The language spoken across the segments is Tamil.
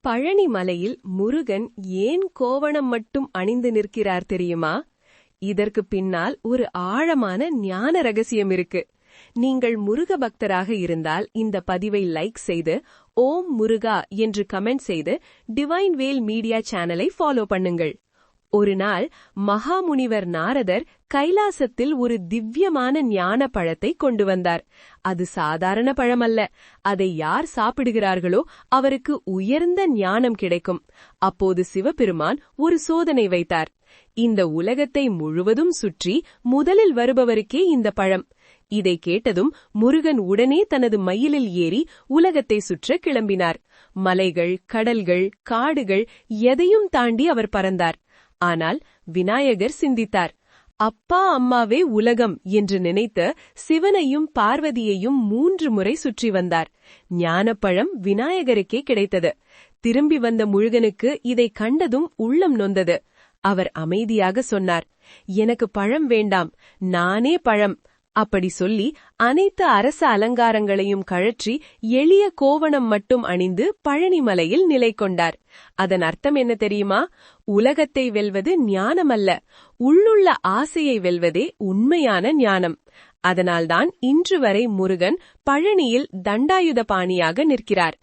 பழனி மலையில் முருகன் ஏன் கோவணம் மட்டும் அணிந்து நிற்கிறார் தெரியுமா? இதற்கு பின்னால் ஒரு ஆழமான ஞான ரகசியம் இருக்கு. நீங்கள் முருக பக்தராக இருந்தால் இந்த பதிவை லைக் செய்து ஓம் முருகா என்று கமெண்ட் செய்து டிவைன் வேல் மீடியா சேனலை ஃபாலோ பண்ணுங்கள். ஒரு நாள் மகாமுனிவர் நாரதர் கைலாசத்தில் ஒரு திவ்யமான ஞான பழத்தை கொண்டு வந்தார். அது சாதாரண பழமல்ல. அதை யார் சாப்பிடுகிறார்களோ அவருக்கு உயர்ந்த ஞானம் கிடைக்கும். அப்போது சிவபெருமான் ஒரு சோதனை வைத்தார். இந்த உலகத்தை முழுவதும் சுற்றி முதலில் வருபவருக்கே இந்த பழம். இதை கேட்டதும் முருகன் உடனே தனது மயிலில் ஏறி உலகத்தை சுற்ற கிளம்பினார். மலைகள், கடல்கள், காடுகள் எதையும் தாண்டி அவர் பறந்தார். ஆனால் விநாயகர் சிந்தித்தார். அப்பா அம்மாவே உலகம் என்று நினைத்து சிவனையும் பார்வதியையும் 3 முறை சுற்றி வந்தார். ஞானப்பழம் விநாயகருக்கே கிடைத்தது. திரும்பி வந்த முருகனுக்கு இதை கண்டதும் உள்ளம் நொந்தது. அவர் அமைதியாக சொன்னார், எனக்கு பழம் வேண்டாம், நானே பழம். அப்படி சொல்லி அனைத்து அரச அலங்காரங்களையும் கழற்றி எளிய கோவணம் மட்டும் அணிந்து பழனிமலையில் நிலை கொண்டார். அதன் அர்த்தம் என்ன தெரியுமா? உலகத்தை வெல்வது ஞானமல்ல, உள்ளுள்ள ஆசையை வெல்வதே உண்மையான ஞானம். அதனால்தான் இன்று வரை முருகன் பழனியில் தண்டாயுத பாணியாக நிற்கிறார்.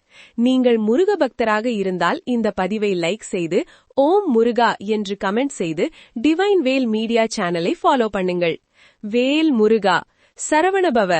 நீங்கள் முருக பக்தராக இருந்தால் இந்த பதிவை லைக் செய்து ஓம் முருகா என்று கமெண்ட் செய்து டிவைன் வேல் மீடியா சேனலை ஃபாலோ பண்ணுங்கள். வேல் முருகா, சரவணபவ.